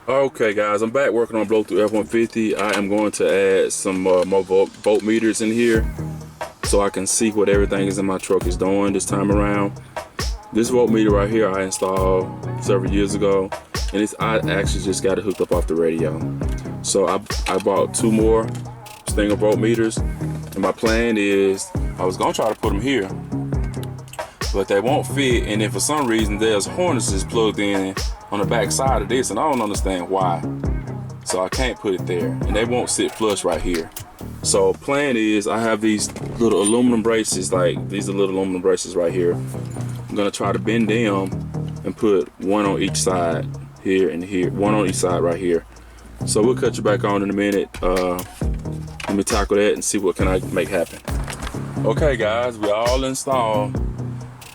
Okay guys, I'm back working on blow through F-150. I am going to add some more volt meters in here so I can see what everything is in my truck is doing this time around. This voltmeter right here I installed several years ago, and I actually just got it hooked up off the radio. So I bought 2 more Stinger voltmeters, and my plan is I was gonna try to put them here, but they won't fit, and if for some reason there's harnesses plugged in on the back side of this, and I don't understand why, so I can't put it there, and they won't sit flush right here. So plan is I have these little aluminum braces, like these are little aluminum braces right here. I'm gonna try to bend them and put one on each side here and here, one on each side right here. So we'll cut you back on in a minute. Let me tackle that and see what can I make happen. Okay guys, we all installed.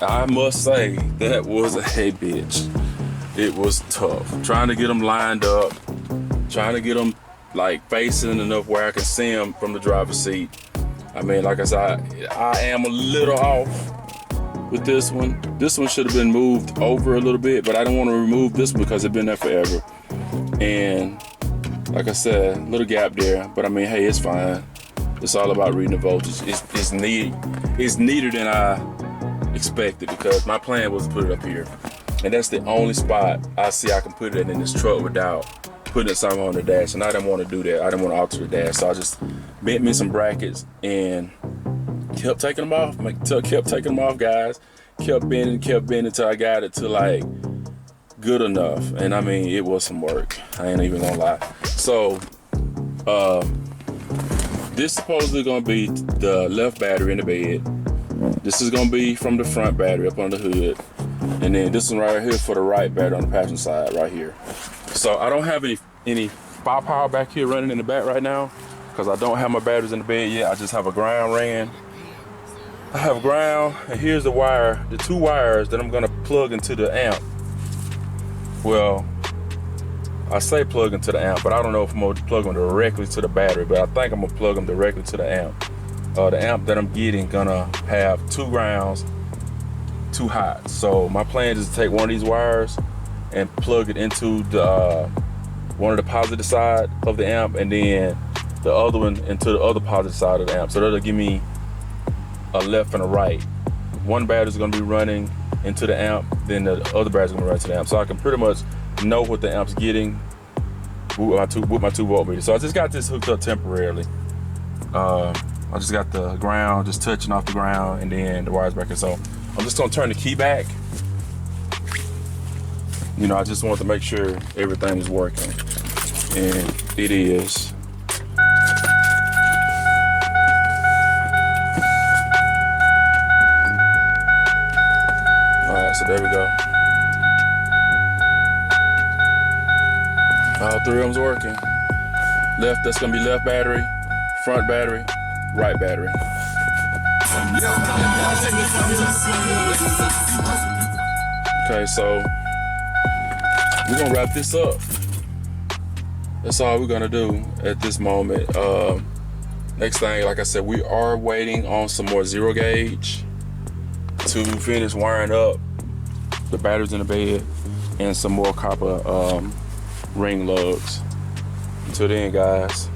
I must say that was a bitch. It was tough trying to get them lined up, trying to get them like facing enough where I can see them from the driver's seat. I mean, like I said, I am a little off with this one. This one should have been moved over a little bit, but I don't want to remove this one because it's been there forever. And like I said, little gap there, but I mean, hey, it's fine. It's all about reading the voltage. It's neater than I expected, because my plan was to put it up here. And that's the only spot I see I can put it in this truck without putting something on the dash. And I didn't want to do that. I didn't want to alter the dash. So I just bent me some brackets and kept taking them off. Kept taking them off, guys. Kept bending until I got it to like good enough. And I mean, it was some work. I ain't even gonna lie. So, this is supposedly gonna be the left battery in the bed. This is gonna be from the front battery up on the hood. And then this one right here for the right battery on the passenger side right here. So I don't have any firepower back here running in the back right now, because I don't have my batteries in the bed yet. I just have a ground ran. I have ground, and here's the wire, the 2 wires that I'm gonna plug into the amp. Well, I say plug into the amp, but I don't know if I'm gonna plug them directly to the battery, but I think I'm gonna plug them directly to the amp. The amp that I'm getting gonna have 2 grounds, 2 hots. So my plan is to take one of these wires and plug it into the one of the positive side of the amp, and then the other one into the other positive side of the amp. So that'll give me a left and a right. One battery is gonna be running into the amp, then the other battery is gonna run to the amp. So I can pretty much know what the amp's getting with my 2 voltmeters. So I just got this hooked up temporarily. I just got the ground just touching off the ground, and then the wires back in. So I'm just gonna turn the key back. You know, I just wanted to make sure everything is working, and it is. All right, so there we go. All 3 of them's working. Left, that's gonna be left battery, front battery, right battery. Okay, so we're gonna wrap this up. That's all we're gonna do at this moment. Next thing, like I said, we are waiting on some more 0 gauge to finish wiring up the batteries in the bed, and some more copper ring lugs. Until then, guys,